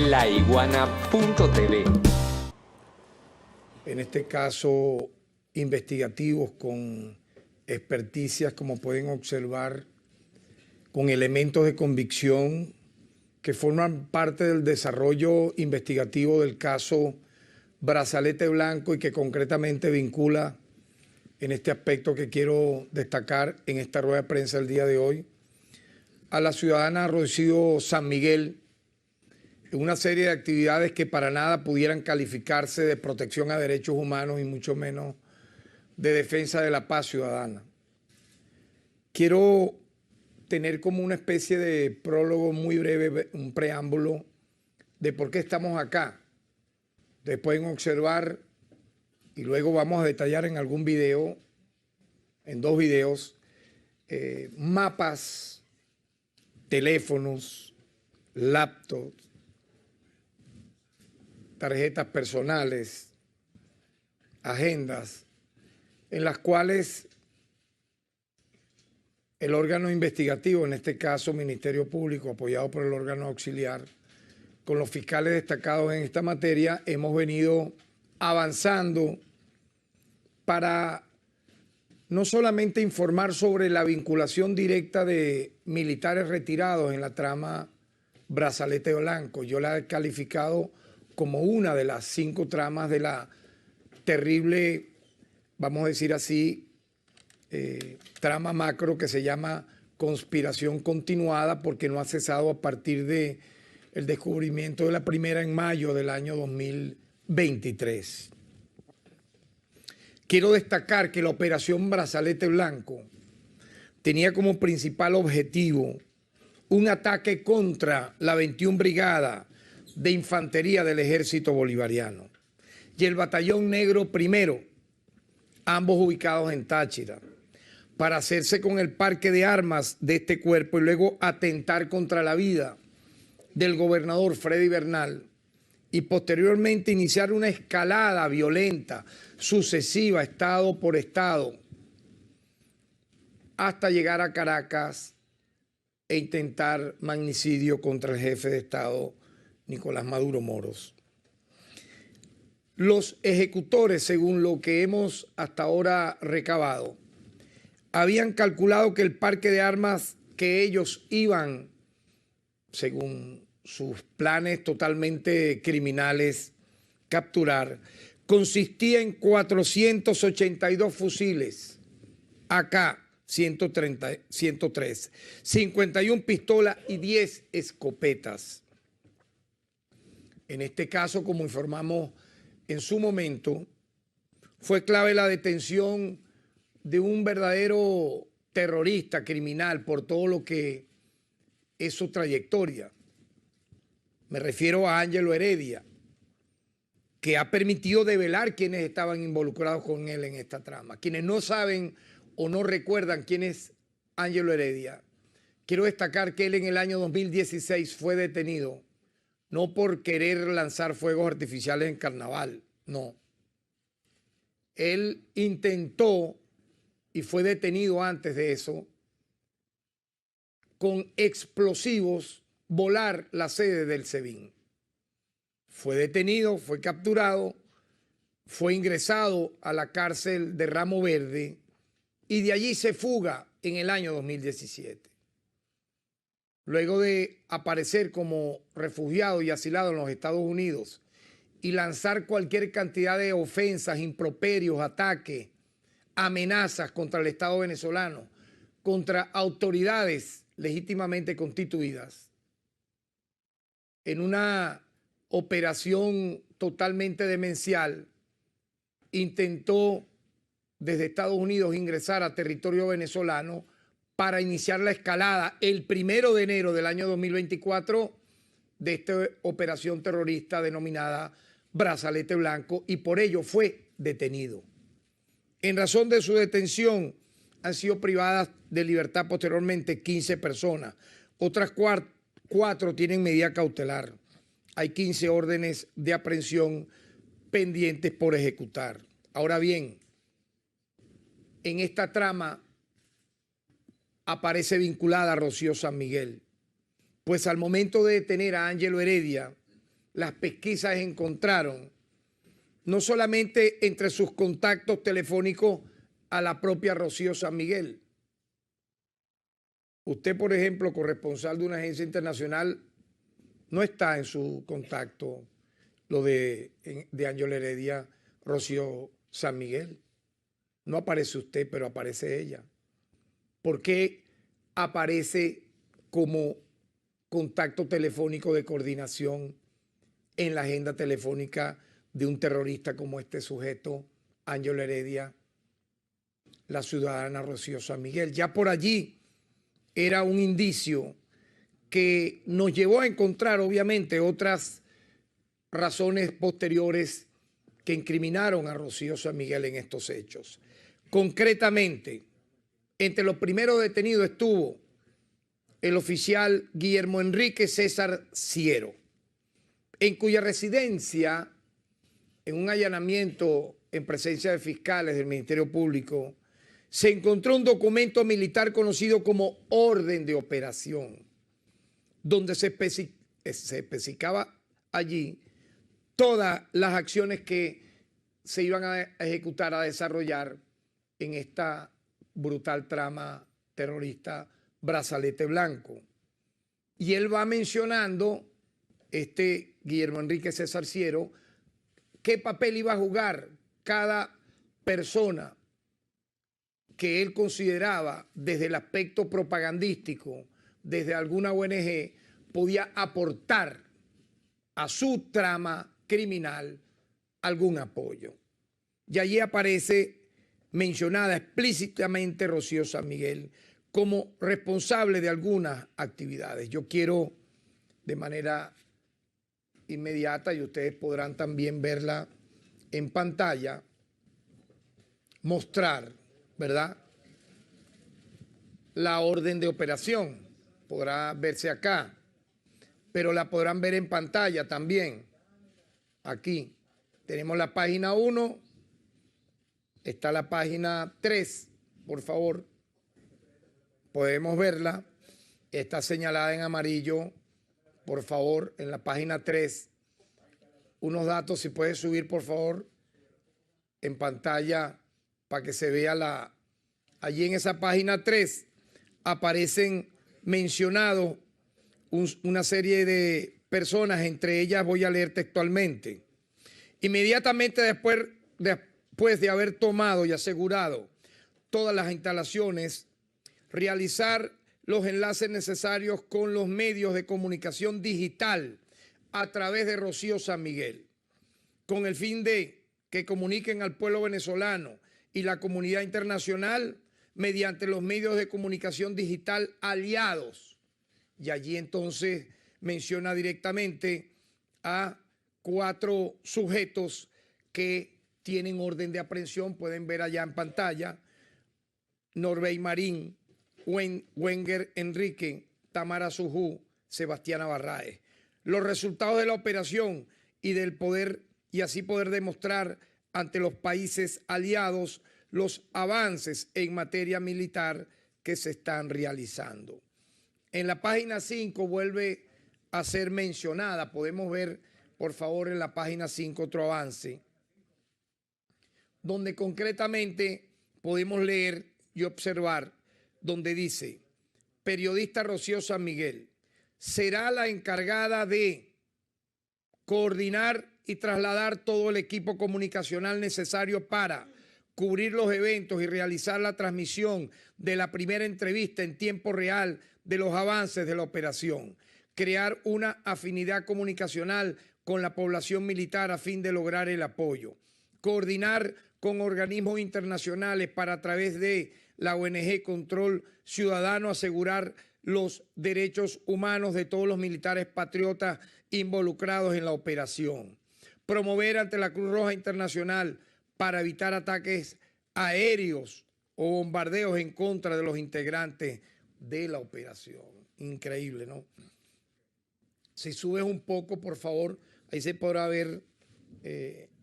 laiguana.tv. En este caso, investigativos con experticias, como pueden observar, con elementos de convicción que forman parte del desarrollo investigativo del caso Brazalete Blanco y que concretamente vincula en este aspecto que quiero destacar en esta rueda de prensa el día de hoy a la ciudadana Rocío San Miguel en una serie de actividades que para nada pudieran calificarse de protección a derechos humanos y mucho menos de defensa de la paz ciudadana. Quiero tener como una especie de prólogo muy breve, un preámbulo de por qué estamos acá. Ustedes pueden observar y luego vamos a detallar en algún video, en 2 videos, mapas, teléfonos, laptops, tarjetas personales, agendas, en las cuales el órgano investigativo, en este caso Ministerio Público, apoyado por el órgano auxiliar, con los fiscales destacados en esta materia, hemos venido avanzando para no solamente informar sobre la vinculación directa de militares retirados en la trama Brazalete Blanco. Yo la he calificado como una de las 5 tramas de la terrible, vamos a decir así, trama macro que se llama conspiración continuada, porque no ha cesado a partir de el descubrimiento de la primera en mayo del año 2023. Quiero destacar que la operación Brazalete Blanco tenía como principal objetivo un ataque contra la 21 Brigada de Infantería del Ejército Bolivariano y el Batallón Negro Primero, ambos ubicados en Táchira, para hacerse con el parque de armas de este cuerpo y luego atentar contra la vida del gobernador Freddy Bernal y posteriormente iniciar una escalada violenta, sucesiva, estado por estado, hasta llegar a Caracas e intentar magnicidio contra el jefe de Estado, Nicolás Maduro Moros. Los ejecutores, según lo que hemos hasta ahora recabado, habían calculado que el parque de armas que ellos iban, según sus planes totalmente criminales, capturar, consistía en 482 fusiles AK-103, 51 pistolas y 10 escopetas. En este caso, como informamos en su momento, fue clave la detención de un verdadero terrorista criminal por todo lo que es su trayectoria. Me refiero a Ángelo Heredia, que ha permitido develar quienes estaban involucrados con él en esta trama. Quienes no saben o no recuerdan quién es Ángelo Heredia, quiero destacar que él en el año 2016 fue detenido, no por querer lanzar fuegos artificiales en carnaval, no. Él intentó, y fue detenido antes de eso, con explosivos, volar la sede del SEBIN. Fue detenido, fue capturado, fue ingresado a la cárcel de Ramo Verde y de allí se fuga en el año 2017. Luego de aparecer como refugiado y asilado en los Estados Unidos y lanzar cualquier cantidad de ofensas, improperios, ataques, amenazas contra el Estado venezolano, contra autoridades legítimamente constituidas, en una operación totalmente demencial, intentó desde Estados Unidos ingresar a territorio venezolano para iniciar la escalada el 1 de enero del año 2024 de esta operación terrorista denominada Brazalete Blanco, y por ello fue detenido. En razón de su detención han sido privadas de libertad posteriormente 15 personas. Otras 4 tienen medida cautelar. Hay 15 órdenes de aprehensión pendientes por ejecutar. Ahora bien, en esta trama aparece vinculada a Rocío San Miguel, pues al momento de detener a Ángelo Heredia, las pesquisas encontraron, no solamente entre sus contactos telefónicos a la propia Rocío San Miguel. Usted, por ejemplo, corresponsal de una agencia internacional, no está en su contacto lo de Ángel Heredia, Rocío San Miguel. No aparece usted, pero aparece ella. ¿Por qué aparece como contacto telefónico de coordinación en la agenda telefónica de un terrorista como este sujeto, Ángel Heredia, la ciudadana Rocío San Miguel? Ya por allí era un indicio que nos llevó a encontrar, obviamente, otras razones posteriores que incriminaron a Rocío San Miguel en estos hechos. Concretamente, entre los primeros detenidos estuvo el oficial Guillermo Enrique César Ciero, en cuya residencia, en un allanamiento en presencia de fiscales del Ministerio Público, se encontró un documento militar conocido como orden de operación, donde se especificaba allí todas las acciones que se iban a ejecutar, a desarrollar en esta brutal trama terrorista Brazalete Blanco. Y él va mencionando, Guillermo Enrique César Ciero, qué papel iba a jugar cada persona que él consideraba desde el aspecto propagandístico, desde alguna ONG, podía aportar a su trama criminal algún apoyo. Y allí aparece mencionada explícitamente Rocío San Miguel como responsable de algunas actividades. Yo quiero de manera inmediata, y ustedes podrán también verla en pantalla, mostrar, ¿verdad?, la orden de operación. Podrá verse acá, pero la podrán ver en pantalla también. Aquí tenemos la página 1, está la página 3, por favor. Podemos verla, está señalada en amarillo, por favor, en la página 3. Unos datos, si puede subir, por favor, en pantalla para que se vea allí en esa página 3 aparecen mencionados una serie de personas, entre ellas voy a leer textualmente. Inmediatamente después de haber tomado y asegurado todas las instalaciones, realizar los enlaces necesarios con los medios de comunicación digital a través de Rocío San Miguel, con el fin de que comuniquen al pueblo venezolano y la comunidad internacional mediante los medios de comunicación digital aliados. Y allí entonces menciona directamente a 4 sujetos que tienen orden de aprehensión. Pueden ver allá en pantalla: Norbey Marín, Wenger Enrique, Tamara Sujú, Sebastiana Barraez. Los resultados de la operación y así poder demostrar ante los países aliados los avances en materia militar que se están realizando. En la página 5 vuelve a ser mencionada. Podemos ver, por favor, en la página 5 otro avance, donde concretamente podemos leer y observar, donde dice: periodista Rocío San Miguel será la encargada de coordinar y trasladar todo el equipo comunicacional necesario para cubrir los eventos y realizar la transmisión de la primera entrevista en tiempo real de los avances de la operación, crear una afinidad comunicacional con la población militar a fin de lograr el apoyo, coordinar con organismos internacionales para, a través de la ONG Control Ciudadano, asegurar los derechos humanos de todos los militares patriotas involucrados en la operación, promover ante la Cruz Roja Internacional para evitar ataques aéreos o bombardeos en contra de los integrantes de la operación. Increíble, ¿no? Si subes un poco, por favor, ahí se podrá ver,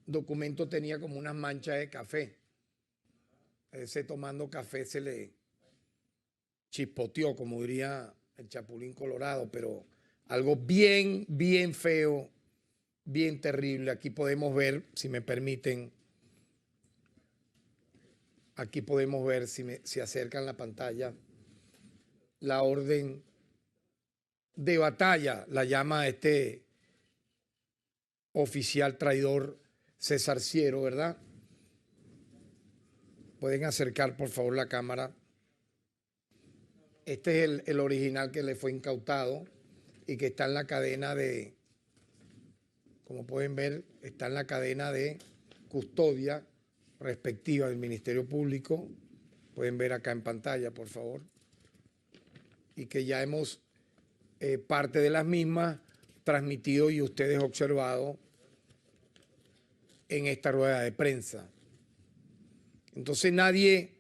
documento tenía como unas manchas de café. Ese tomando café se le chispoteó, como diría el Chapulín Colorado, pero algo bien, bien feo bien terrible. Aquí podemos ver, si me permiten, aquí podemos ver, si acercan la pantalla, la orden de batalla, la llama este oficial traidor César Ciero, ¿verdad? Pueden acercar, por favor, la cámara. Este es el original que le fue incautado y que está en la cadena de, como pueden ver, está en la cadena de custodia respectiva del Ministerio Público. Pueden ver acá en pantalla, por favor. Y que ya hemos parte de las mismas transmitido y ustedes observado en esta rueda de prensa. Entonces nadie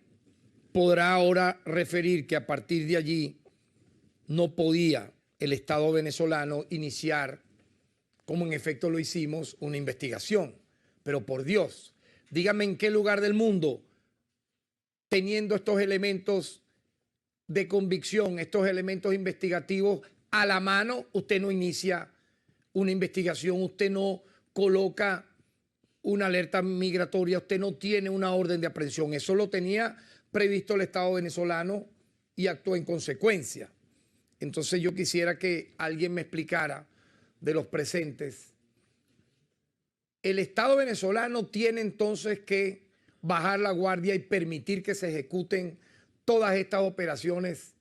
podrá ahora referir que a partir de allí no podía el Estado venezolano iniciar, como en efecto lo hicimos, una investigación. Pero por Dios, dígame en qué lugar del mundo, teniendo estos elementos de convicción, estos elementos investigativos a la mano, usted no inicia una investigación, usted no coloca una alerta migratoria, usted no tiene una orden de aprehensión. Eso lo tenía previsto el Estado venezolano y actuó en consecuencia. Entonces yo quisiera que alguien me explicara de los presentes. El Estado venezolano tiene entonces que bajar la guardia y permitir que se ejecuten todas estas operaciones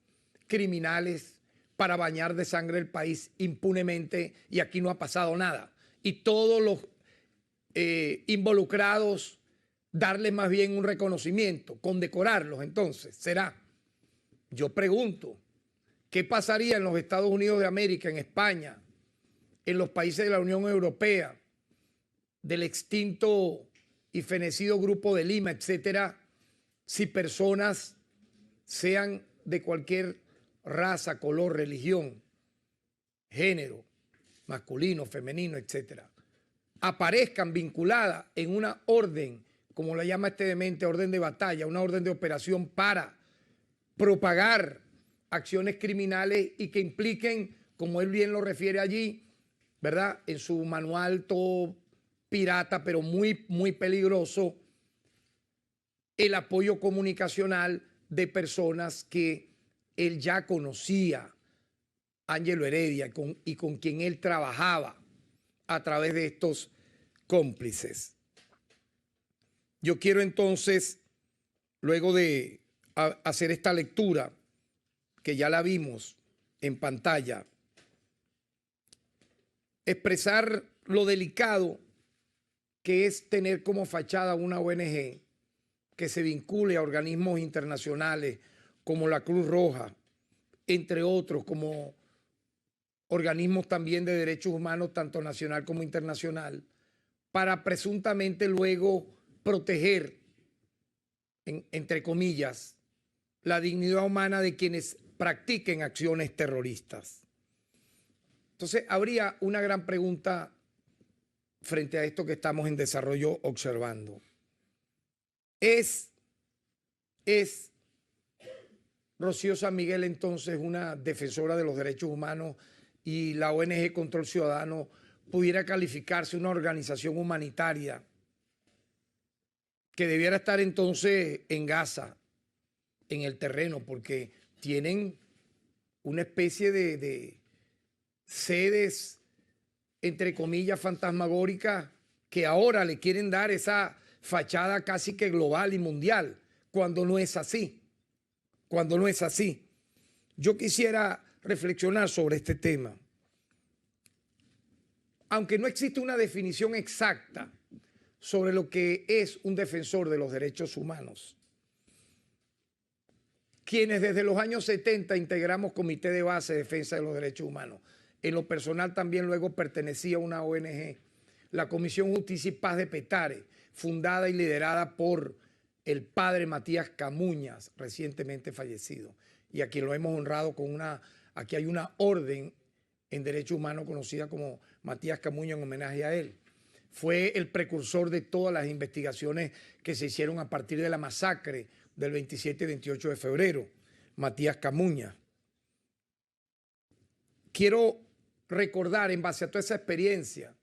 criminales para bañar de sangre el país impunemente, y aquí no ha pasado nada. Y todos los involucrados, darles más bien un reconocimiento, condecorarlos. Entonces, será. Yo pregunto, ¿qué pasaría en los Estados Unidos de América, en España, en los países de la Unión Europea, del extinto y fenecido Grupo de Lima, etcétera, si personas, sean de cualquier raza, color, religión, género, masculino, femenino, etcétera, aparezcan vinculadas en una orden, como la llama este demente, orden de batalla, una orden de operación para propagar acciones criminales y que impliquen, como él bien lo refiere allí, ¿verdad?, en su manual todo pirata, pero muy, muy peligroso, el apoyo comunicacional de personas que él ya conocía, Ángelo Heredia, y con quien él trabajaba a través de estos cómplices. Yo quiero entonces, luego de hacer esta lectura, que ya la vimos en pantalla, expresar lo delicado que es tener como fachada una ONG que se vincule a organismos internacionales como la Cruz Roja, entre otros, como organismos también de derechos humanos, tanto nacional como internacional, para presuntamente luego proteger, entre comillas, la dignidad humana de quienes practiquen acciones terroristas. Entonces, habría una gran pregunta frente a esto que estamos en desarrollo observando. ¿Es Rocío San Miguel entonces una defensora de los derechos humanos y la ONG Control Ciudadano pudiera calificarse una organización humanitaria que debiera estar entonces en Gaza, en el terreno, porque tienen una especie de sedes, entre comillas, fantasmagóricas, que ahora le quieren dar esa fachada casi que global y mundial, cuando no es así, cuando no es así. Yo quisiera reflexionar sobre este tema. Aunque no existe una definición exacta sobre lo que es un defensor de los derechos humanos, quienes desde los años 70 integramos Comité de Base de Defensa de los Derechos Humanos, en lo personal también luego pertenecía a una ONG, la Comisión Justicia y Paz de Petare, fundada y liderada por el padre Matías Camuñas, recientemente fallecido, y a quien lo hemos honrado con aquí hay una orden en derechos humanos conocida como Matías Camuñas en homenaje a él. Fue el precursor de todas las investigaciones que se hicieron a partir de la masacre del 27 y 28 de febrero, Matías Camuñas. Quiero recordar, en base a toda esa experiencia,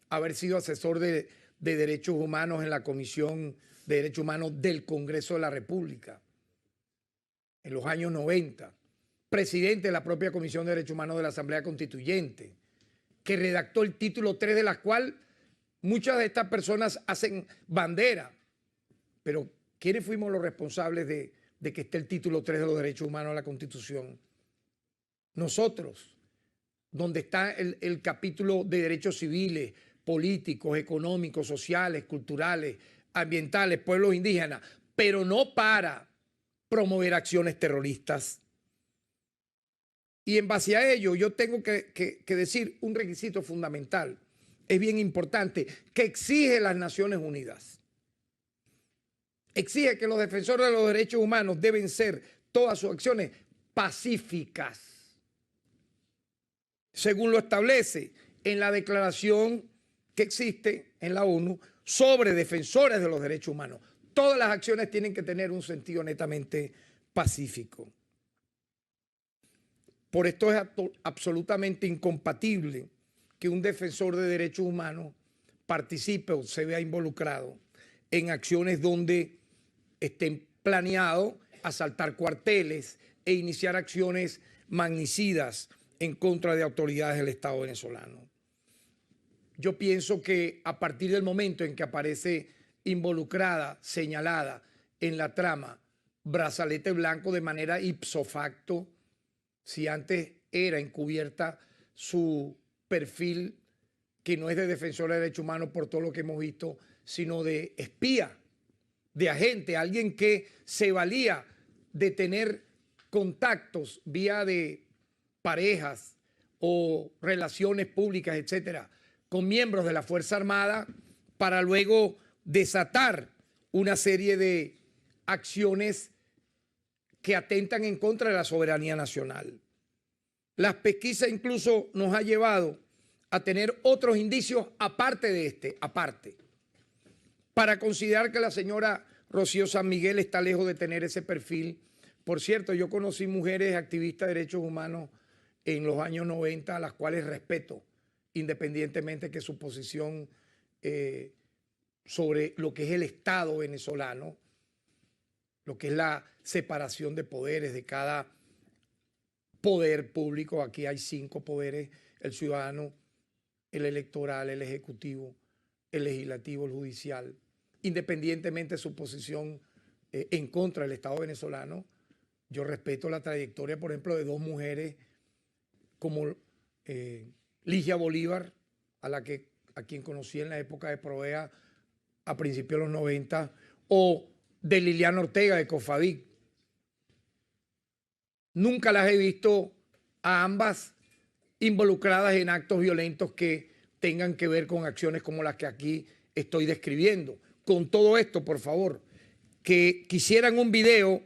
haber sido asesor de Derechos Humanos en la Comisión de Derechos Humanos del Congreso de la República en los años 90, presidente de la propia Comisión de Derechos Humanos de la Asamblea Constituyente, que redactó el título 3, de la cual muchas de estas personas hacen bandera. Pero ¿quiénes fuimos los responsables de que esté el título 3 de los derechos humanos en la Constitución? Nosotros, donde está el capítulo de derechos civiles, políticos, económicos, sociales, culturales, ambientales, pueblos indígenas, pero no para promover acciones terroristas. Y en base a ello yo tengo que decir un requisito fundamental, es bien importante, que exige las Naciones Unidas. Exige que los defensores de los derechos humanos deben ser todas sus acciones pacíficas, según lo establece en la declaración que existe en la ONU sobre defensores de los derechos humanos. Todas las acciones tienen que tener un sentido netamente pacífico. Por esto es absolutamente incompatible que un defensor de derechos humanos participe o se vea involucrado en acciones donde estén planeados asaltar cuarteles e iniciar acciones magnicidas en contra de autoridades del Estado venezolano. Yo pienso que a partir del momento en que aparece involucrada, señalada en la trama Brazalete Blanco de manera ipso facto, si antes era encubierta su perfil, que no es de defensor de derechos humanos por todo lo que hemos visto, sino de espía, de agente, alguien que se valía de tener contactos vía de parejas o relaciones públicas, etcétera, con miembros de la Fuerza Armada para luego desatar una serie de acciones que atentan en contra de la soberanía nacional. Las pesquisas incluso nos ha llevado a tener otros indicios aparte de este, para considerar que la señora Rocío San Miguel está lejos de tener ese perfil. Por cierto, yo conocí mujeres activistas de derechos humanos en los años 90, a las cuales respeto, independientemente que su posición sobre lo que es el Estado venezolano, lo que es la separación de poderes de cada poder público. Aquí hay 5 poderes: el ciudadano, el electoral, el ejecutivo, el legislativo, el judicial. Independientemente de su posición en contra del Estado venezolano, yo respeto la trayectoria, por ejemplo, de 2 mujeres como Ligia Bolívar, a quien conocí en la época de Provea a principios de los 90, o de Liliana Ortega de COFADIC. Nunca las he visto a ambas involucradas en actos violentos que tengan que ver con acciones como las que aquí estoy describiendo. Con todo esto, por favor, que quisieran un video,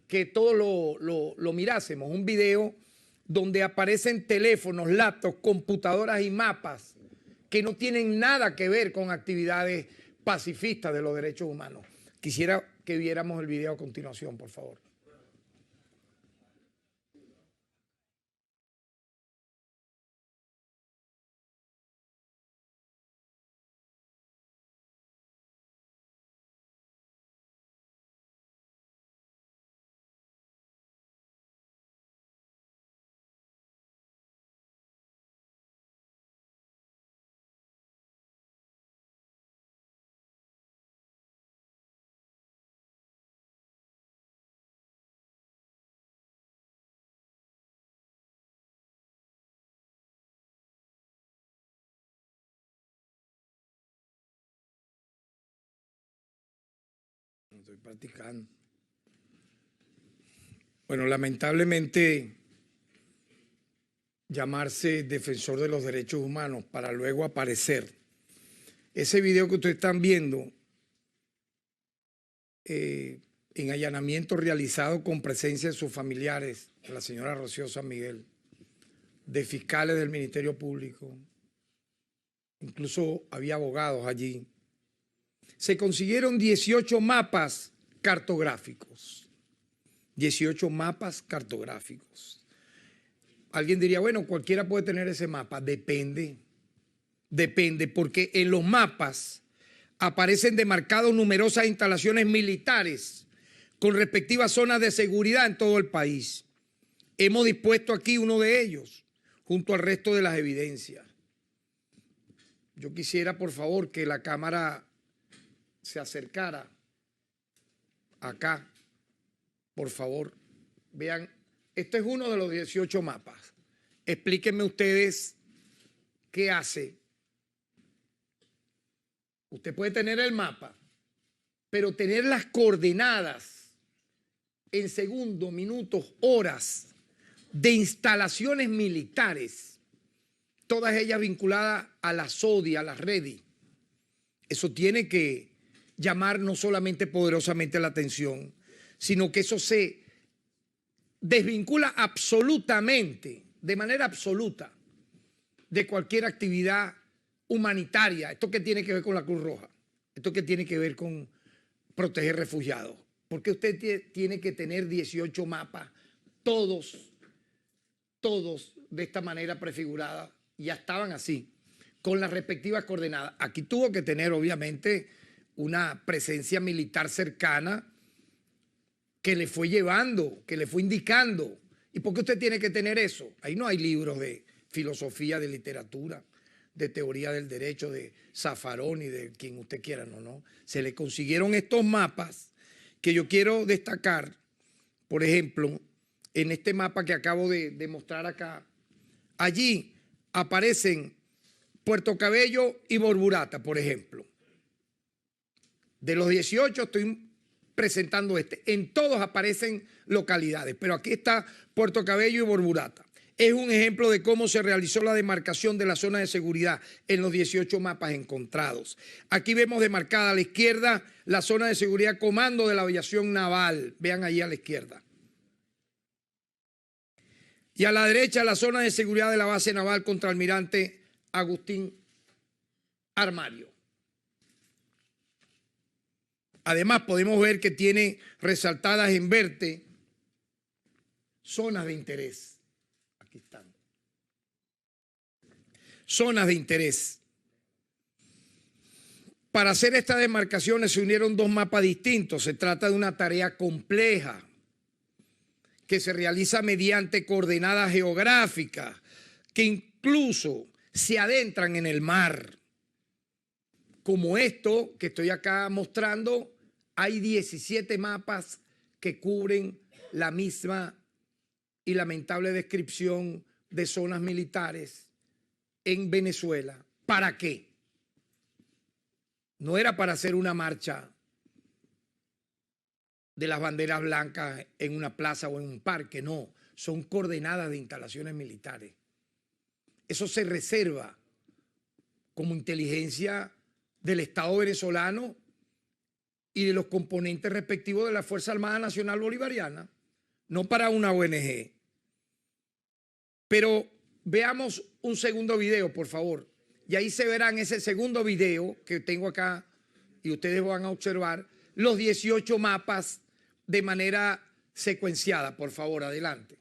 que todos lo mirásemos, un video donde aparecen teléfonos, laptops, computadoras y mapas que no tienen nada que ver con actividades pacifistas de los derechos humanos. Quisiera que viéramos el video a continuación, por favor. Estoy practicando. Bueno, lamentablemente, llamarse defensor de los derechos humanos para luego aparecer. Ese video que ustedes están viendo en allanamiento realizado con presencia de sus familiares, de la señora Rocío San Miguel, de fiscales del Ministerio Público, incluso había abogados allí. Se consiguieron 18 mapas cartográficos. 18 mapas cartográficos. Alguien diría, bueno, cualquiera puede tener ese mapa. Depende. depende, porque en los mapas aparecen demarcados numerosas instalaciones militares con respectivas zonas de seguridad en todo el país. Hemos dispuesto aquí uno de ellos, junto al resto de las evidencias. Yo quisiera, por favor, que la cámara se acercara acá, por favor. Vean, este es uno de los 18 mapas. Explíquenme ustedes qué hace. Usted puede tener el mapa, pero tener las coordenadas en segundos, minutos, horas de instalaciones militares, todas ellas vinculadas a la SODI, a la REDI. Eso tiene que llamar no solamente poderosamente la atención, sino que eso se desvincula absolutamente, de manera absoluta, de cualquier actividad humanitaria. Esto que tiene que ver con la Cruz Roja, esto que tiene que ver con proteger refugiados. Porque usted tiene que tener 18 mapas, todos de esta manera prefigurada, ya estaban así, con las respectivas coordenadas. Aquí tuvo que tener obviamente una presencia militar cercana que le fue llevando, que le fue indicando. ¿Y por qué usted tiene que tener eso? Ahí no hay libros de filosofía, de literatura, de teoría del derecho, de Zaffaroni, de quien usted quiera, no. Se le consiguieron estos mapas que yo quiero destacar, por ejemplo, en este mapa que acabo de mostrar acá. Allí aparecen Puerto Cabello y Borburata, por ejemplo. De los 18 estoy presentando este. En todos aparecen localidades, pero aquí está Puerto Cabello y Borburata. Es un ejemplo de cómo se realizó la demarcación de la zona de seguridad en los 18 mapas encontrados. Aquí vemos demarcada a la izquierda la zona de seguridad comando de la aviación naval. Vean ahí a la izquierda. Y a la derecha la zona de seguridad de la base naval contra almirante Agustín Armario. Además podemos ver que tiene resaltadas en verde zonas de interés. Aquí están. Zonas de interés. Para hacer estas demarcaciones se unieron dos mapas distintos. Se trata de una tarea compleja que se realiza mediante coordenadas geográficas que incluso se adentran en el mar. Como esto que estoy acá mostrando, hay 17 mapas que cubren la misma y lamentable descripción de zonas militares en Venezuela. ¿Para qué? No era para hacer una marcha de las banderas blancas en una plaza o en un parque, no. Son coordenadas de instalaciones militares. Eso se reserva como inteligencia del Estado venezolano y de los componentes respectivos de la Fuerza Armada Nacional Bolivariana, no para una ONG. Pero veamos un segundo video, por favor. Y ahí se verán ese segundo video que tengo acá y ustedes van a observar los 18 mapas de manera secuenciada. Por favor, adelante.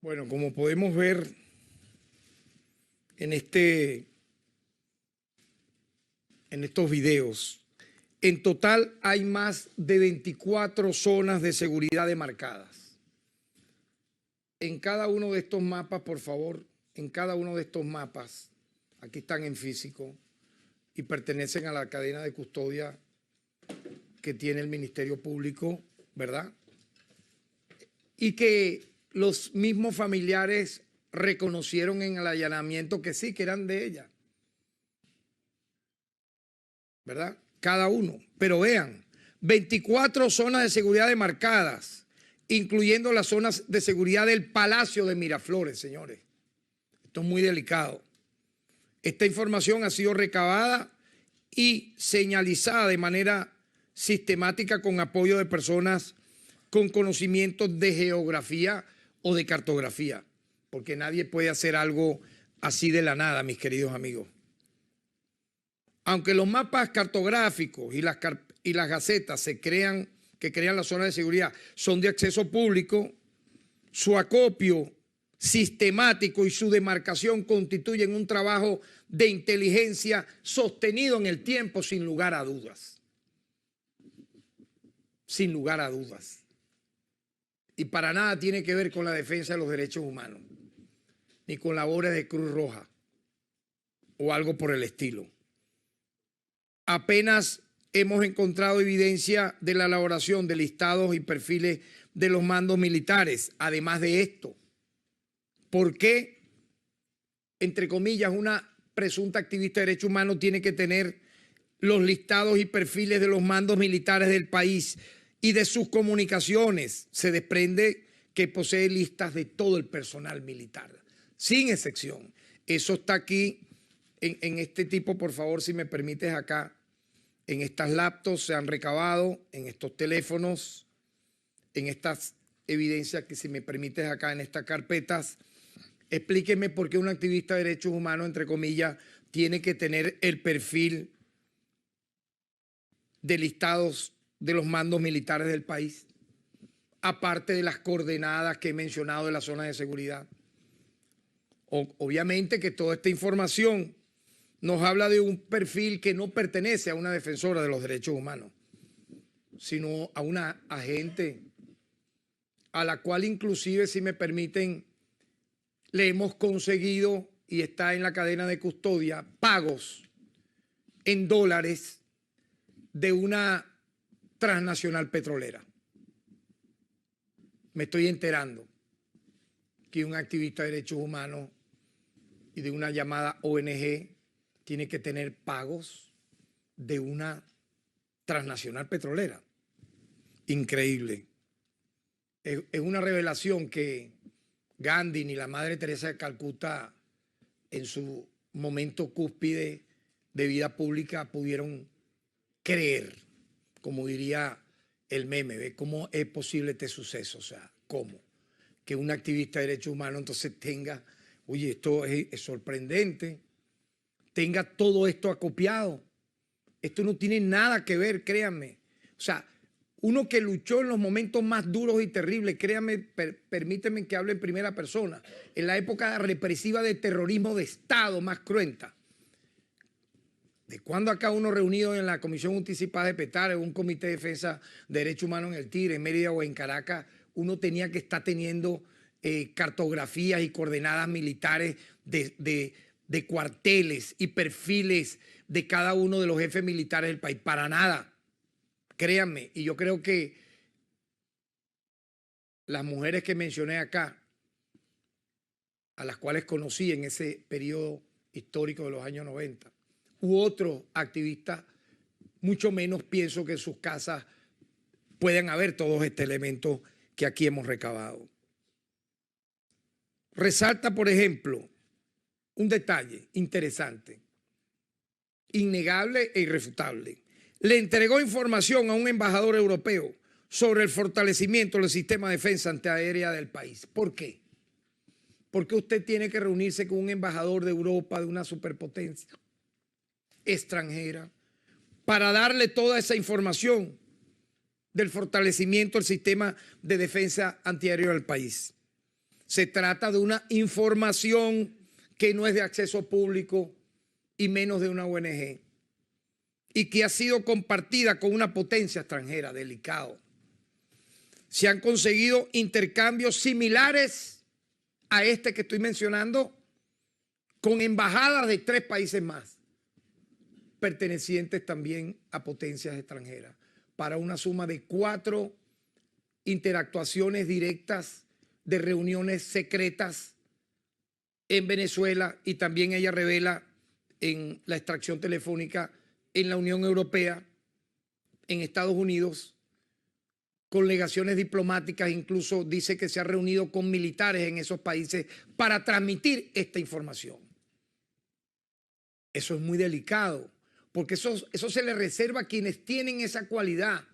Bueno, como podemos ver en estos videos, en total hay más de 24 zonas de seguridad demarcadas. En cada uno de estos mapas, por favor, en cada uno de estos mapas, aquí están en físico y pertenecen a la cadena de custodia que tiene el Ministerio Público, ¿verdad? Y que los mismos familiares reconocieron en el allanamiento que sí, que eran de ella, ¿verdad? Cada uno. Pero vean, 24 zonas de seguridad demarcadas, incluyendo las zonas de seguridad del Palacio de Miraflores, señores. Esto es muy delicado. Esta información ha sido recabada y señalizada de manera sistemática con apoyo de personas con conocimientos de geografía o de cartografía, porque nadie puede hacer algo así de la nada, mis queridos amigos. Aunque los mapas cartográficos y las gacetas que crean las zonas de seguridad son de acceso público, su acopio sistemático y su demarcación constituyen un trabajo de inteligencia sostenido en el tiempo, sin lugar a dudas. Sin lugar a dudas. Y para nada tiene que ver con la defensa de los derechos humanos, ni con labores de Cruz Roja o algo por el estilo. Apenas hemos encontrado evidencia de la elaboración de listados y perfiles de los mandos militares. Además de esto, ¿por qué, entre comillas, una presunta activista de derechos humanos tiene que tener los listados y perfiles de los mandos militares del país y de sus comunicaciones? Se desprende que posee listas de todo el personal militar, sin excepción. Eso está aquí en este tipo, por favor, si me permites, acá. En estas laptops se han recabado, en estos teléfonos, en estas evidencias que, si me permites, acá en estas carpetas. Explíqueme por qué un activista de derechos humanos, entre comillas, tiene que tener el perfil de listados de los mandos militares del país, aparte de las coordenadas que he mencionado de la zona de seguridad. Obviamente que toda esta información nos habla de un perfil que no pertenece a una defensora de los derechos humanos, sino a una agente a la cual inclusive, si me permiten, le hemos conseguido, y está en la cadena de custodia, pagos en dólares de una transnacional petrolera. Me estoy enterando que un activista de derechos humanos y de una llamada ONG tiene que tener pagos de una transnacional petrolera. Increíble. Es una revelación que Gandhi ni la Madre Teresa de Calcuta en su momento cúspide de vida pública pudieron creer, como diría el meme. ¿Ve cómo es posible este suceso? O sea, ¿cómo? Que un activista de derechos humanos entonces tenga, oye, esto es sorprendente, tenga todo esto acopiado. Esto no tiene nada que ver, créanme. O sea, uno que luchó en los momentos más duros y terribles, créanme, permíteme que hable en primera persona, en la época represiva de terrorismo de Estado más cruenta. De cuando acá uno reunido en la Comisión Anticipada de Petare, en un comité de defensa de derechos humanos en el Tigre, en Mérida o en Caracas, uno tenía que estar teniendo cartografías y coordenadas militares de cuarteles y perfiles de cada uno de los jefes militares del país. Para nada, créanme. Y yo creo que las mujeres que mencioné acá, a las cuales conocí en ese periodo histórico de los años 90, u otros activistas, mucho menos pienso que en sus casas puedan haber todos estos elementos que aquí hemos recabado. Resalta, por ejemplo, un detalle interesante, innegable e irrefutable. Le entregó información a un embajador europeo sobre el fortalecimiento del sistema de defensa antiaérea del país. ¿Por qué? Porque usted tiene que reunirse con un embajador de Europa, de una superpotencia extranjera, para darle toda esa información del fortalecimiento del sistema de defensa antiaéreo del país. Se trata de una información que no es de acceso público y menos de una ONG, y que ha sido compartida con una potencia extranjera, delicado. Se han conseguido intercambios similares a este que estoy mencionando con embajadas de 3 países más, pertenecientes también a potencias extranjeras, para una suma de 4 interactuaciones directas de reuniones secretas en Venezuela, y también ella revela en la extracción telefónica en la Unión Europea, en Estados Unidos, con legaciones diplomáticas. Incluso dice que se ha reunido con militares en esos países para transmitir esta información. Eso es muy delicado, porque eso se le reserva a quienes tienen esa cualidad.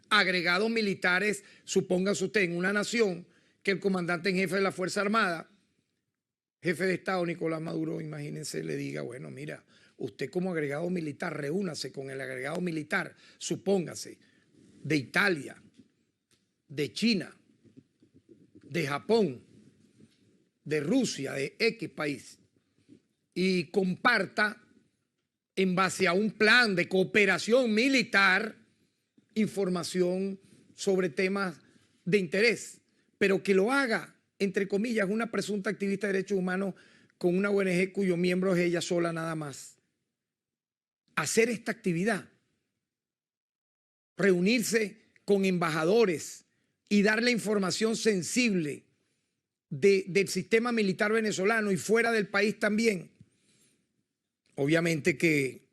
Agregados militares, supóngase usted en una nación que el comandante en jefe de la Fuerza Armada, jefe de Estado Nicolás Maduro, imagínense, le diga, bueno, mira, usted como agregado militar, reúnase con el agregado militar, supóngase, de Italia, de China, de Japón, de Rusia, de X país, y comparta en base a un plan de cooperación militar información sobre temas de interés, pero que lo haga, entre comillas, una presunta activista de derechos humanos con una ONG cuyo miembro es ella sola nada más. Hacer esta actividad, reunirse con embajadores y darle información sensible del sistema militar venezolano y fuera del país también. Obviamente que,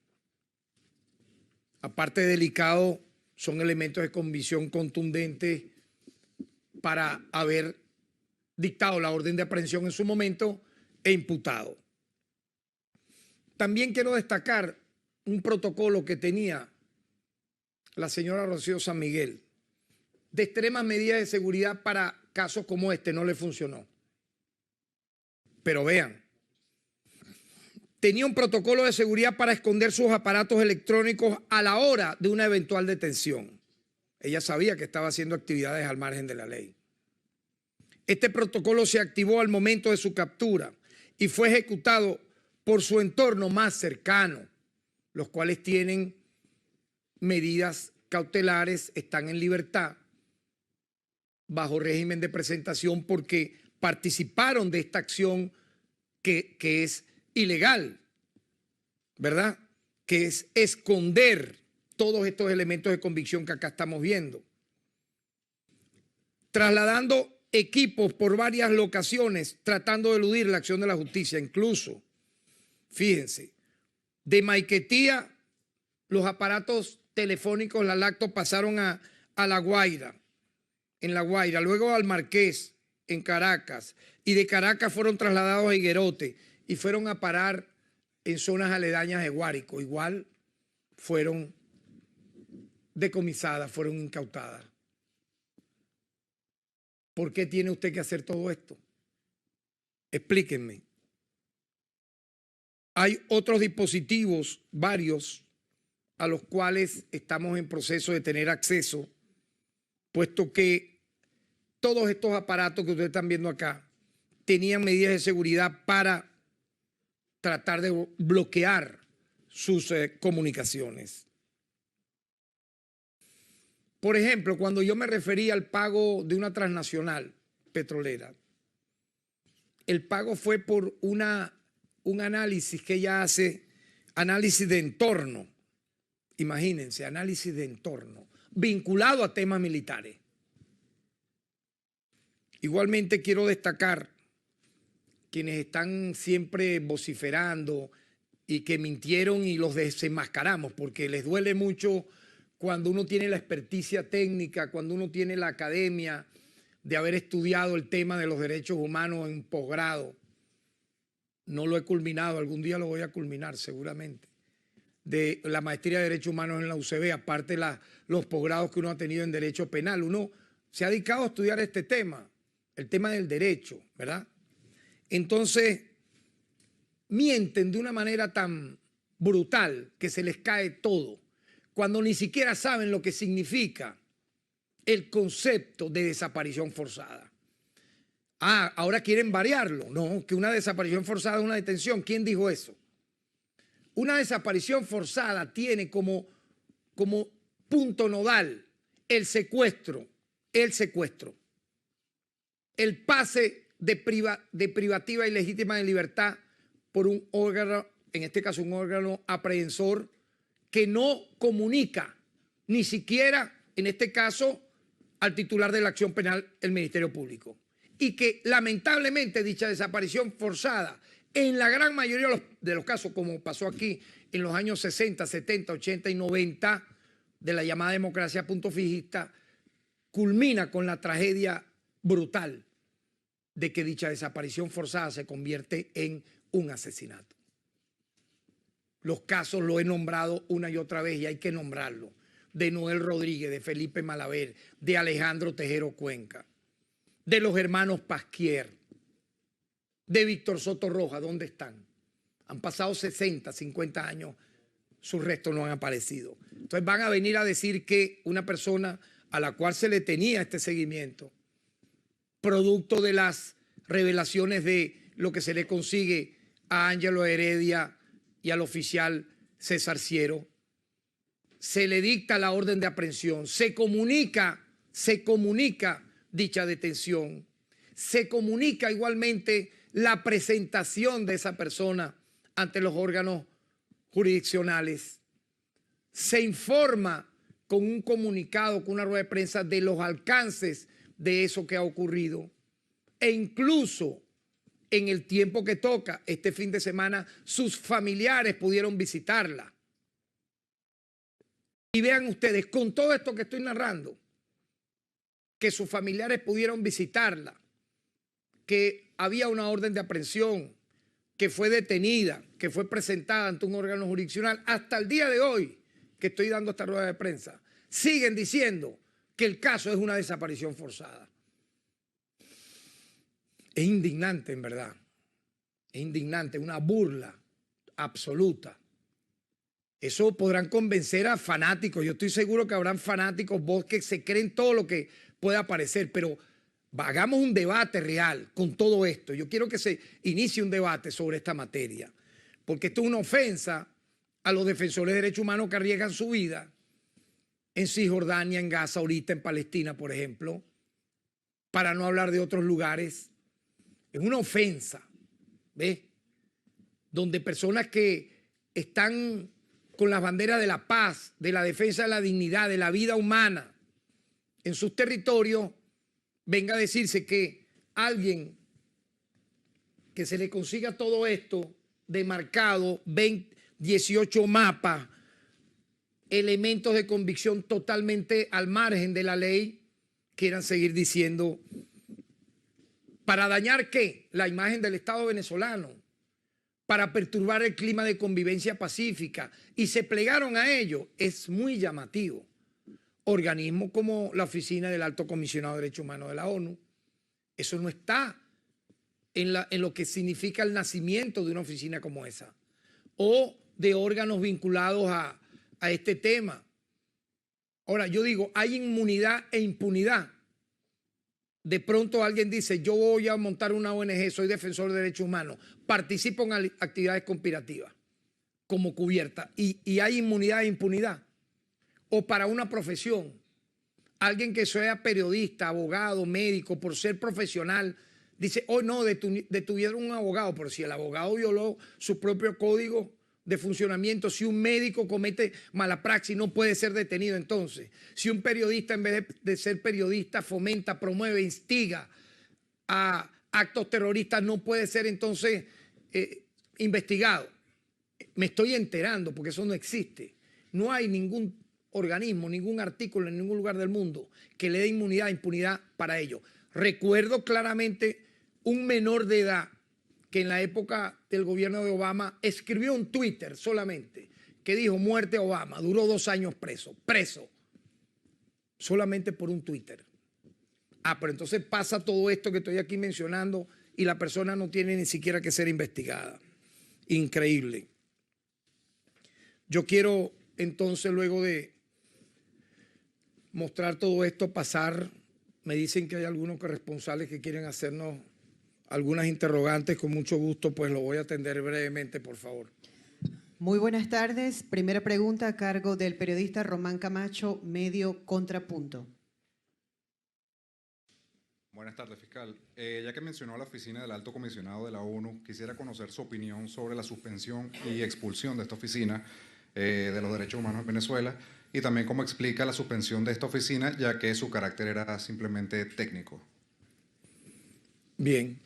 aparte de delicado, son elementos de convicción contundentes para haber dictado la orden de aprehensión en su momento e imputado. También quiero destacar un protocolo que tenía la señora Rocío San Miguel de extremas medidas de seguridad para casos como este. No le funcionó. Pero vean, tenía un protocolo de seguridad para esconder sus aparatos electrónicos a la hora de una eventual detención. Ella sabía que estaba haciendo actividades al margen de la ley. Este protocolo se activó al momento de su captura y fue ejecutado por su entorno más cercano, los cuales tienen medidas cautelares, están en libertad, bajo régimen de presentación, porque participaron de esta acción que es ilegal, ¿verdad? Que es esconder todos estos elementos de convicción que acá estamos viendo. Trasladando equipos por varias locaciones, tratando de eludir la acción de la justicia. Incluso, fíjense, de Maiquetía, los aparatos telefónicos, la Lacto, pasaron a La Guaira, en La Guaira, luego al Marqués, en Caracas, y de Caracas fueron trasladados a Higuerote y fueron a parar en zonas aledañas de Guárico. Igual fueron decomisadas, fueron incautadas. ¿Por qué tiene usted que hacer todo esto? Explíquenme. Hay otros dispositivos, varios, a los cuales estamos en proceso de tener acceso, puesto que todos estos aparatos que ustedes están viendo acá tenían medidas de seguridad para tratar de bloquear sus comunicaciones. Por ejemplo, cuando yo me refería al pago de una transnacional petrolera, el pago fue por un análisis que ella hace, análisis de entorno. Imagínense, análisis de entorno, vinculado a temas militares. Igualmente quiero destacar quienes están siempre vociferando y que mintieron y los desenmascaramos, porque les duele mucho cuando uno tiene la experticia técnica, cuando uno tiene la academia de haber estudiado el tema de los derechos humanos en posgrado. No lo he culminado, algún día lo voy a culminar seguramente. De la maestría de Derechos Humanos en la UCB, aparte de los posgrados que uno ha tenido en Derecho Penal. Uno se ha dedicado a estudiar este tema, el tema del derecho, ¿verdad? Entonces, mienten de una manera tan brutal que se les cae todo, cuando ni siquiera saben lo que significa el concepto de desaparición forzada. Ah, ahora quieren variarlo. No, que una desaparición forzada es una detención. ¿Quién dijo eso? Una desaparición forzada tiene como punto nodal el secuestro, el pase de privativa ilegítima de libertad por un órgano, en este caso un órgano aprehensor, que no comunica ni siquiera, en este caso, al titular de la acción penal, el Ministerio Público. Y que lamentablemente dicha desaparición forzada, en la gran mayoría de los casos, como pasó aquí en los años 60, 70, 80 y 90, de la llamada democracia punto fijista, culmina con la tragedia brutal de que dicha desaparición forzada se convierte en un asesinato. Los casos lo he nombrado una y otra vez y hay que nombrarlo. De Noel Rodríguez, de Felipe Malaver, de Alejandro Tejero Cuenca, de los hermanos Pasquier, de Víctor Soto Roja. ¿Dónde están? Han pasado 60, 50 años, sus restos no han aparecido. Entonces van a venir a decir que una persona a la cual se le tenía este seguimiento, producto de las revelaciones de lo que se le consigue a Ángelo Heredia y al oficial César Ciero, se le dicta la orden de aprehensión, se comunica dicha detención, se comunica igualmente la presentación de esa persona ante los órganos jurisdiccionales, se informa con un comunicado, con una rueda de prensa de los alcances de eso que ha ocurrido, e incluso en el tiempo que toca, este fin de semana, sus familiares pudieron visitarla. Y vean ustedes, con todo esto que estoy narrando, que sus familiares pudieron visitarla, que había una orden de aprehensión, que fue detenida, que fue presentada ante un órgano jurisdiccional, hasta el día de hoy que estoy dando esta rueda de prensa, siguen diciendo que el caso es una desaparición forzada. Es indignante, en verdad. Es indignante, una burla absoluta. Eso podrán convencer a fanáticos. Yo estoy seguro que habrán fanáticos, vos que se creen todo lo que pueda parecer, pero hagamos un debate real con todo esto. Yo quiero que se inicie un debate sobre esta materia, porque esto es una ofensa a los defensores de derechos humanos que arriesgan su vida en Cisjordania, en Gaza, ahorita en Palestina, por ejemplo, para no hablar de otros lugares. Es una ofensa, ¿ves? Donde personas que están con las banderas de la paz, de la defensa de la dignidad, de la vida humana en sus territorios, venga a decirse que alguien que se le consiga todo esto demarcado, 18 mapas, elementos de convicción totalmente al margen de la ley, quieran seguir diciendo, ¿para dañar qué? La imagen del Estado venezolano, para perturbar el clima de convivencia pacífica, y se plegaron a ello. Es muy llamativo. Organismos como la Oficina del Alto Comisionado de Derechos Humanos de la ONU, eso no está en lo que significa el nacimiento de una oficina como esa, o de órganos vinculados a este tema. Ahora, yo digo, hay inmunidad e impunidad. De pronto alguien dice, yo voy a montar una ONG, soy defensor de derechos humanos, participo en actividades conspirativas como cubierta, y hay inmunidad e impunidad. O para una profesión, alguien que sea periodista, abogado, médico, por ser profesional, dice, oh no, detuvieron un abogado, pero si el abogado violó su propio código de funcionamiento, si un médico comete mala praxis, no puede ser detenido entonces. Si un periodista, en vez de ser periodista, fomenta, promueve, instiga a actos terroristas, no puede ser entonces investigado. Me estoy enterando porque eso no existe. No hay ningún organismo, ningún artículo en ningún lugar del mundo que le dé inmunidad e impunidad para ello. Recuerdo claramente un menor de edad que en la época del gobierno de Obama escribió un Twitter solamente que dijo muerte a Obama, duró 2 años preso, solamente por un Twitter. Ah, pero entonces pasa todo esto que estoy aquí mencionando y la persona no tiene ni siquiera que ser investigada. Increíble. Yo quiero entonces, luego de mostrar todo esto, pasar Me dicen que hay algunos corresponsales que quieren hacernos algunas interrogantes. Con mucho gusto, pues lo voy a atender brevemente, por favor. Muy buenas tardes. Primera pregunta a cargo del periodista Román Camacho, medio Contrapunto. Buenas tardes, fiscal. Ya que mencionó la oficina del Alto Comisionado de la ONU, quisiera conocer su opinión sobre la suspensión y expulsión de esta oficina de los derechos humanos en Venezuela y también cómo explica la suspensión de esta oficina, ya que su carácter era simplemente técnico. Bien.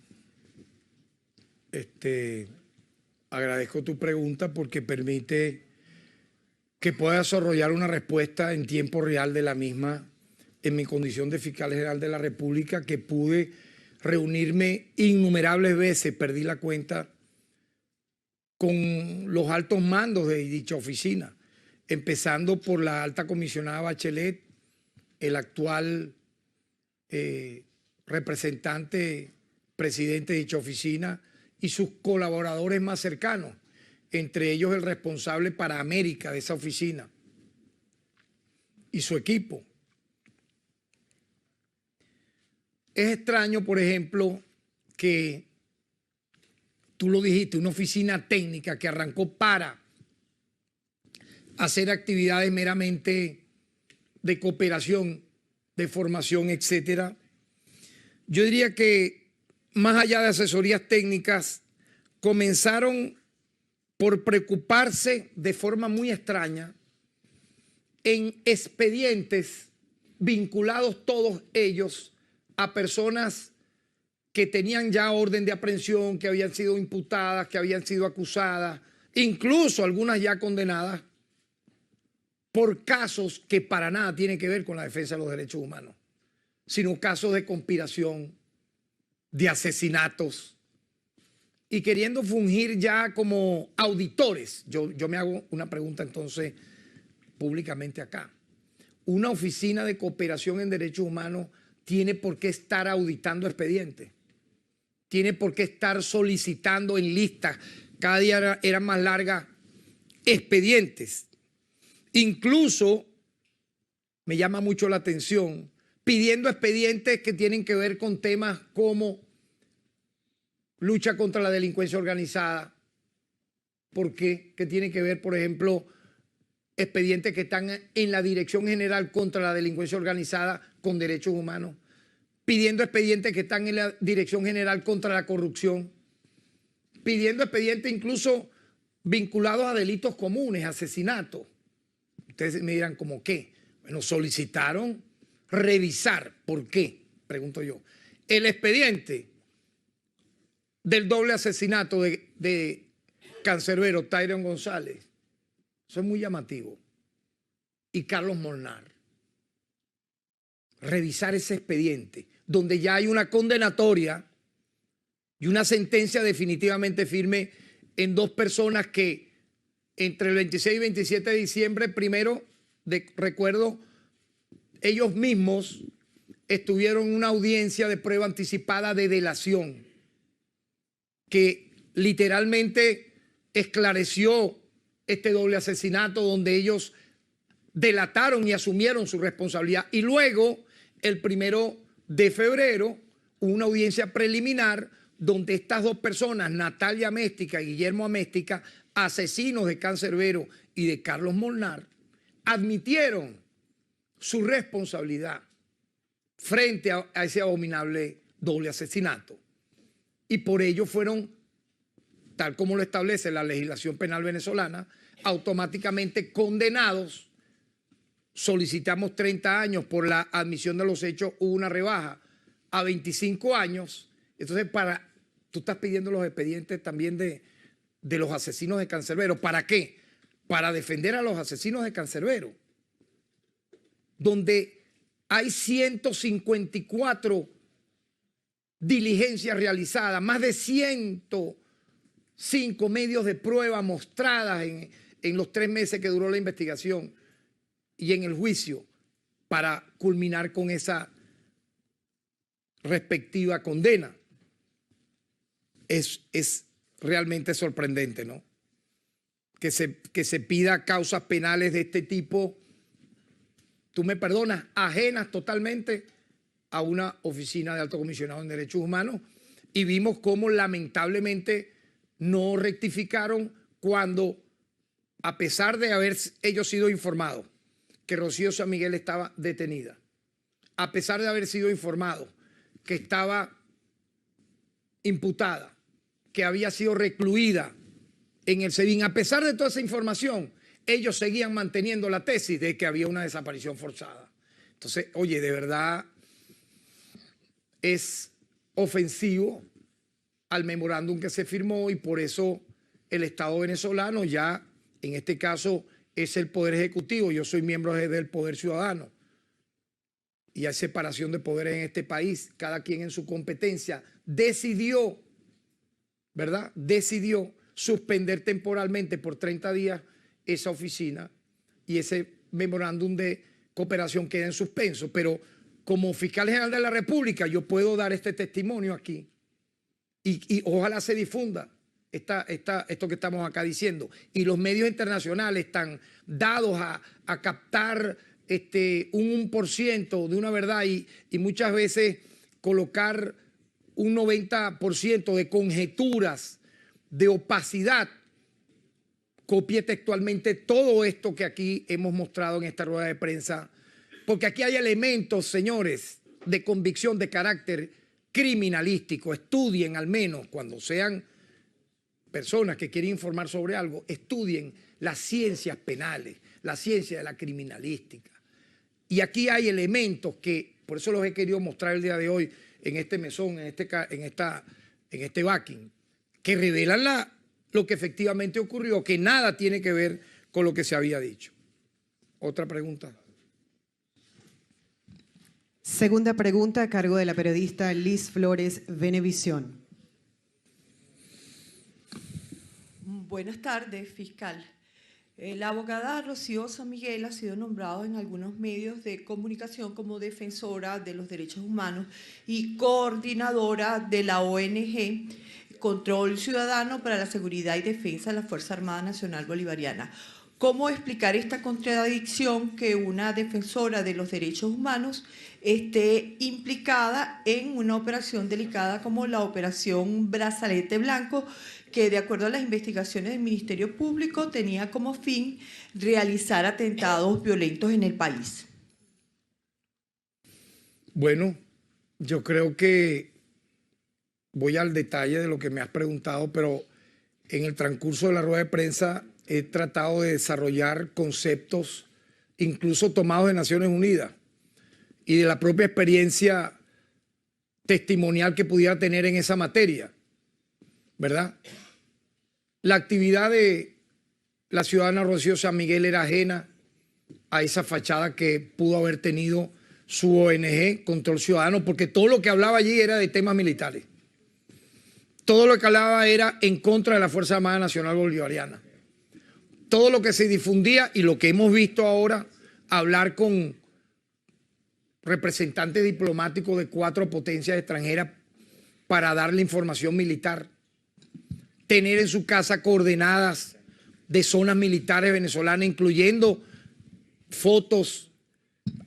Agradezco tu pregunta porque permite que pueda desarrollar una respuesta en tiempo real de la misma en mi condición de fiscal general de la República, que pude reunirme innumerables veces, perdí la cuenta, con los altos mandos de dicha oficina, empezando por la alta comisionada Bachelet, el actual representante, presidente de dicha oficina, y sus colaboradores más cercanos, entre ellos el responsable para América de esa oficina y su equipo. Es extraño, por ejemplo, que tú lo dijiste, una oficina técnica que arrancó para hacer actividades meramente de cooperación, de formación, etcétera. Yo diría que más allá de asesorías técnicas, comenzaron por preocuparse de forma muy extraña en expedientes vinculados todos ellos a personas que tenían ya orden de aprehensión, que habían sido imputadas, que habían sido acusadas, incluso algunas ya condenadas por casos que para nada tienen que ver con la defensa de los derechos humanos, sino casos de conspiración, de asesinatos, y queriendo fungir ya como auditores. Yo me hago una pregunta entonces públicamente acá. ¿Una oficina de cooperación en derechos humanos tiene por qué estar auditando expedientes? ¿Tiene por qué estar solicitando en listas? Cada día eran más largas expedientes. Incluso me llama mucho la atención pidiendo expedientes que tienen que ver con temas como lucha contra la delincuencia organizada. ¿Por qué? ¿Qué tiene que ver, por ejemplo, expedientes que están en la Dirección General contra la Delincuencia Organizada con Derechos Humanos? Pidiendo expedientes que están en la Dirección General contra la Corrupción. Pidiendo expedientes incluso vinculados a delitos comunes, asesinatos. Ustedes me dirán, ¿cómo qué? Bueno, solicitaron revisar. ¿Por qué? Pregunto yo. El expediente del doble asesinato de Cancerbero, Tyron González. Eso es muy llamativo. Y Carlos Molnar. Revisar ese expediente, donde ya hay una condenatoria y una sentencia definitivamente firme en dos personas que entre el 26 y 27 de diciembre, primero, recuerdo, ellos mismos estuvieron en una audiencia de prueba anticipada de delación que literalmente esclareció este doble asesinato, donde ellos delataron y asumieron su responsabilidad. Y luego, el 1 de febrero, hubo una audiencia preliminar donde estas dos personas, Natalia Améstica y Guillermo Améstica, asesinos de Cancerbero y de Carlos Molnar, admitieron su responsabilidad frente a ese abominable doble asesinato. Y por ello fueron, tal como lo establece la legislación penal venezolana, automáticamente condenados. Solicitamos 30 años por la admisión de los hechos, hubo una rebaja a 25 años. Entonces, tú estás pidiendo los expedientes también de los asesinos de Cancerbero. ¿Para qué? Para defender a los asesinos de Cancerbero, donde hay 154 diligencias realizadas, más de 105 medios de prueba mostradas en los 3 meses que duró la investigación y en el juicio para culminar con esa respectiva condena. Es realmente sorprendente, ¿no? Que se pida causas penales de este tipo, tú me perdonas, ajenas totalmente a una oficina de alto comisionado en derechos humanos y vimos cómo lamentablemente no rectificaron cuando, a pesar de haber ellos sido informados que Rocío San Miguel estaba detenida, a pesar de haber sido informados que estaba imputada, que había sido recluida en el SEBIN, a pesar de toda esa información, ellos seguían manteniendo la tesis de que había una desaparición forzada. Entonces, oye, de verdad es ofensivo al memorándum que se firmó y por eso el Estado venezolano ya, en este caso, es el Poder Ejecutivo. Yo soy miembro del Poder Ciudadano y hay separación de poderes en este país. Cada quien en su competencia decidió, ¿verdad? Decidió suspender temporalmente por 30 días esa oficina y ese memorándum de cooperación queda en suspenso. Pero como fiscal general de la República yo puedo dar este testimonio aquí y ojalá se difunda esto que estamos acá diciendo. Y los medios internacionales están dados a captar un 1% de una verdad y muchas veces colocar un 90% de conjeturas, de opacidad. Copie textualmente todo esto que aquí hemos mostrado en esta rueda de prensa, porque aquí hay elementos, señores, de convicción de carácter criminalístico. Estudien al menos, cuando sean personas que quieren informar sobre algo, estudien las ciencias penales, la ciencia de la criminalística. Y aquí hay elementos que, por eso los he querido mostrar el día de hoy en este mesón, en este backing, que revelan lo que efectivamente ocurrió, que nada tiene que ver con lo que se había dicho. Otra pregunta. Segunda pregunta a cargo de la periodista Liz Flores, Venevisión. Buenas tardes, fiscal. La abogada Rocío San Miguel ha sido nombrada en algunos medios de comunicación como defensora de los derechos humanos y coordinadora de la ONG Control Ciudadano para la Seguridad y Defensa de la Fuerza Armada Nacional Bolivariana. ¿Cómo explicar esta contradicción que una defensora de los derechos humanos esté implicada en una operación delicada como la Operación Brazalete Blanco, que de acuerdo a las investigaciones del Ministerio Público tenía como fin realizar atentados violentos en el país? Bueno, yo creo que voy al detalle de lo que me has preguntado, pero en el transcurso de la rueda de prensa he tratado de desarrollar conceptos incluso tomados de Naciones Unidas y de la propia experiencia testimonial que pudiera tener en esa materia, ¿verdad? La actividad de la ciudadana Rocío San Miguel era ajena a esa fachada que pudo haber tenido su ONG, Control Ciudadano, porque todo lo que hablaba allí era de temas militares. Todo lo que hablaba era en contra de la Fuerza Armada Nacional Bolivariana. Todo lo que se difundía y lo que hemos visto ahora, hablar con representantes diplomáticos de 4 potencias extranjeras para darle información militar, tener en su casa coordenadas de zonas militares venezolanas, incluyendo fotos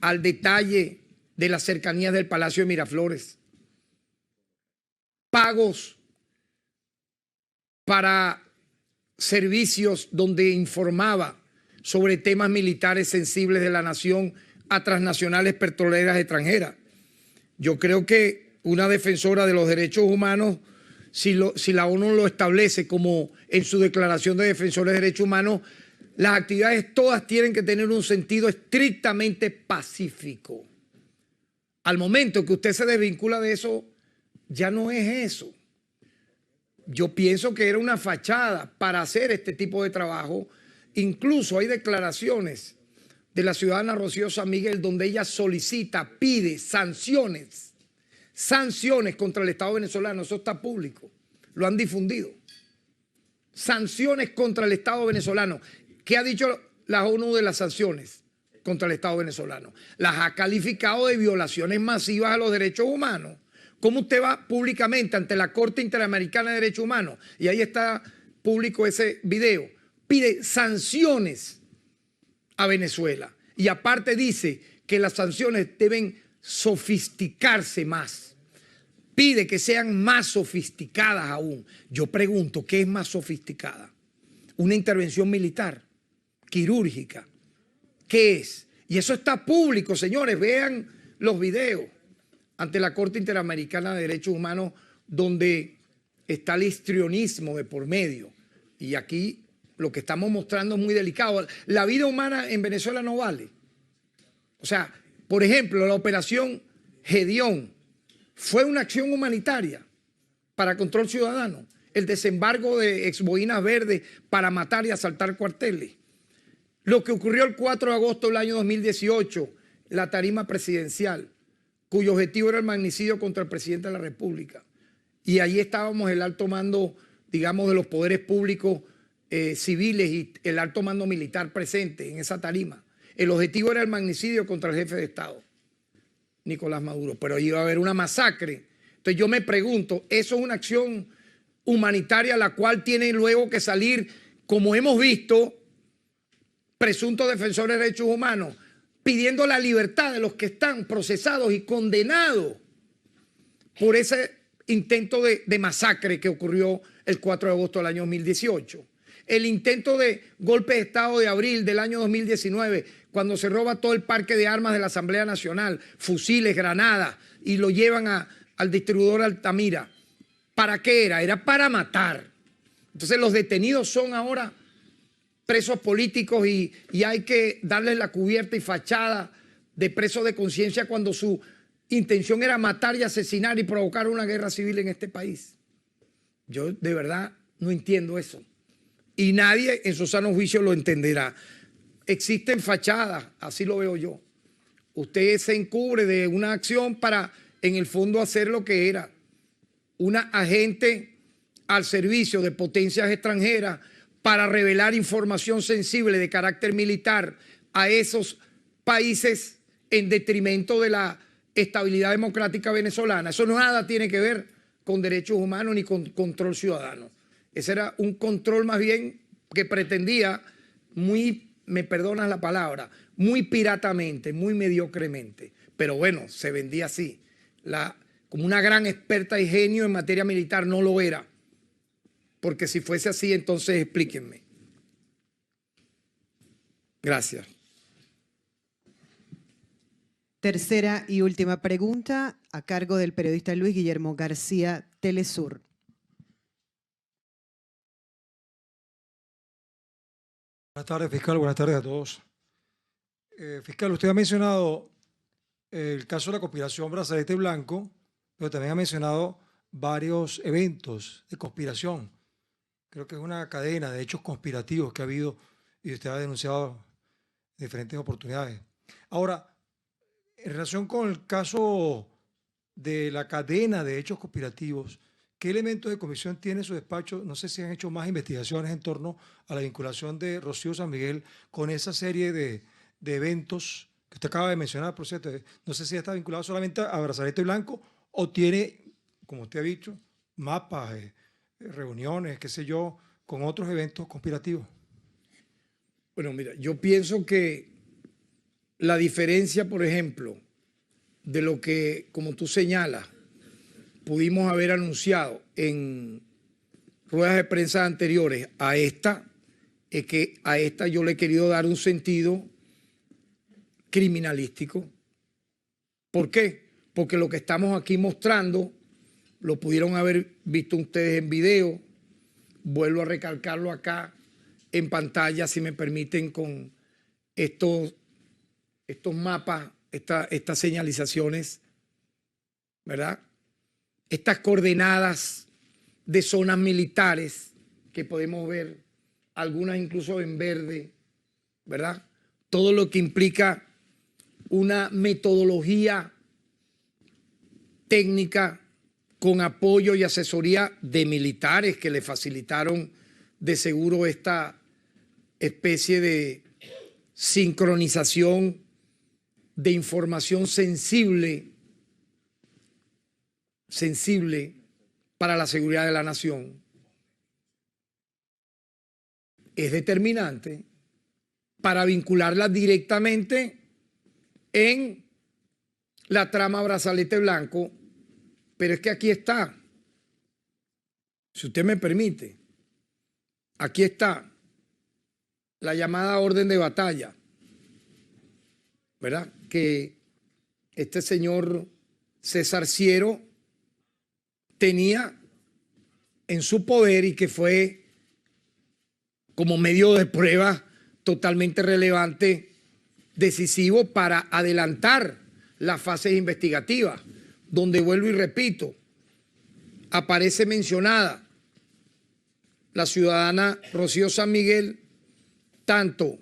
al detalle de las cercanías del Palacio de Miraflores, pagos para servicios donde informaba sobre temas militares sensibles de la nación a transnacionales petroleras extranjeras. Yo creo que una defensora de los derechos humanos, si la ONU lo establece como en su declaración de defensores de derechos humanos, las actividades todas tienen que tener un sentido estrictamente pacífico. Al momento que usted se desvincula de eso, ya no es eso. Yo pienso que era una fachada para hacer este tipo de trabajo. Incluso hay declaraciones de la ciudadana Rocío San Miguel donde ella solicita, pide sanciones contra el Estado venezolano. Eso está público, lo han difundido. Sanciones contra el Estado venezolano. ¿Qué ha dicho la ONU de las sanciones contra el Estado venezolano? Las ha calificado de violaciones masivas a los derechos humanos. ¿Cómo usted va públicamente ante la Corte Interamericana de Derechos Humanos? Y ahí está público ese video. Pide sanciones a Venezuela. Y aparte dice que las sanciones deben sofisticarse más. Pide que sean más sofisticadas aún. Yo pregunto, ¿qué es más sofisticada? Una intervención militar, quirúrgica. ¿Qué es? Y eso está público, señores. Vean los videos ante la Corte Interamericana de Derechos Humanos, donde está el histrionismo de por medio. Y aquí lo que estamos mostrando es muy delicado. La vida humana en Venezuela no vale. O sea, por ejemplo, la operación Gedeón fue una acción humanitaria para control ciudadano. El desembarco de exboinas verdes para matar y asaltar cuarteles. Lo que ocurrió el 4 de agosto del año 2018, la tarima presidencial, cuyo objetivo era el magnicidio contra el presidente de la República. Y allí estábamos el alto mando, digamos, de los poderes públicos civiles y el alto mando militar presente en esa tarima. El objetivo era el magnicidio contra el jefe de Estado, Nicolás Maduro, pero iba a haber una masacre. Entonces yo me pregunto, ¿eso es una acción humanitaria la cual tiene luego que salir, como hemos visto, presuntos defensores de derechos humanos, pidiendo la libertad de los que están procesados y condenados por ese intento de masacre que ocurrió el 4 de agosto del año 2018? El intento de golpe de Estado de abril del año 2019, cuando se roba todo el parque de armas de la Asamblea Nacional, fusiles, granadas, y lo llevan al distribuidor Altamira. ¿Para qué era? Era para matar. Entonces los detenidos son ahora presos políticos y hay que darles la cubierta y fachada de presos de conciencia cuando su intención era matar y asesinar y provocar una guerra civil en este país. Yo de verdad no entiendo eso. Y nadie en su sano juicio lo entenderá. Existen fachadas, así lo veo yo. Usted se encubre de una acción para, en el fondo, hacer lo que era una agente al servicio de potencias extranjeras para revelar información sensible de carácter militar a esos países en detrimento de la estabilidad democrática venezolana. Eso nada tiene que ver con derechos humanos ni con control ciudadano. Ese era un control más bien que pretendía muy, me perdonas la palabra, muy piratamente, muy mediocremente. Pero bueno, se vendía así. Como una gran experta y genio en materia militar no lo era. Porque si fuese así, entonces explíquenme. Gracias. Tercera y última pregunta a cargo del periodista Luis Guillermo García, Telesur. Buenas tardes, fiscal. Buenas tardes a todos. Fiscal, usted ha mencionado el caso de la conspiración Brazalete Blanco, pero también ha mencionado varios eventos de conspiración. Creo que es una cadena de hechos conspirativos que ha habido y usted ha denunciado en diferentes oportunidades. Ahora, en relación con el caso de la cadena de hechos conspirativos, ¿qué elementos de comisión tiene su despacho? No sé si han hecho más investigaciones en torno a la vinculación de Rocío San Miguel con esa serie de eventos que usted acaba de mencionar, por cierto. No sé si está vinculado solamente a Brazalete Blanco o tiene, como usted ha dicho, mapas, reuniones, qué sé yo, con otros eventos conspirativos. Bueno, mira, yo pienso que la diferencia, por ejemplo, de lo que, como tú señalas, pudimos haber anunciado en ruedas de prensa anteriores a esta, es que a esta yo le he querido dar un sentido criminalístico. ¿Por qué? Porque lo que estamos aquí mostrando lo pudieron haber visto ustedes en video. Vuelvo a recalcarlo acá en pantalla, si me permiten, con estos mapas, estas señalizaciones, ¿verdad? Estas coordenadas de zonas militares que podemos ver, algunas incluso en verde, ¿verdad? Todo lo que implica una metodología técnica con apoyo y asesoría de militares que le facilitaron de seguro esta especie de sincronización de información sensible para la seguridad de la nación. Es determinante para vincularla directamente en la trama Brazalete Blanco, pero es que aquí está, si usted me permite, aquí está la llamada orden de batalla, ¿verdad? Que este señor César Ciero tenía en su poder y que fue como medio de prueba totalmente relevante, decisivo para adelantar las fases investigativas, donde vuelvo y repito, aparece mencionada la ciudadana Rocío San Miguel, tanto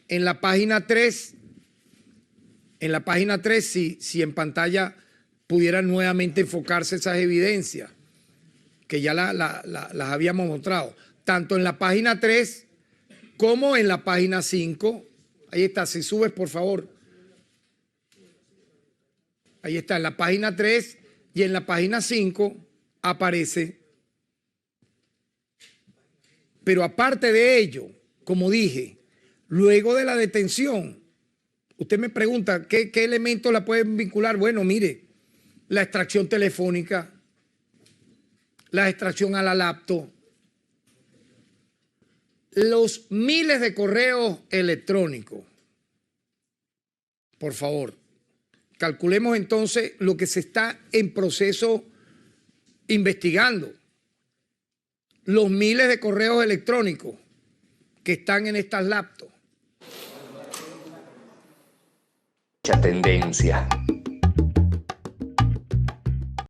en la página 3, si en pantalla pudieran nuevamente enfocarse esas evidencias, que ya las habíamos mostrado, tanto en la página 3 como en la página 5. Ahí está, si subes por favor. Ahí está, en la página 3 y en la página 5 aparece. Pero aparte de ello, como dije, luego de la detención, usted me pregunta, ¿qué elementos la pueden vincular? Bueno, mire, la extracción telefónica, la extracción a la laptop, los miles de correos electrónicos. Por favor, calculemos entonces lo que se está en proceso investigando. Los miles de correos electrónicos que están en estas laptops. Mucha tendencia.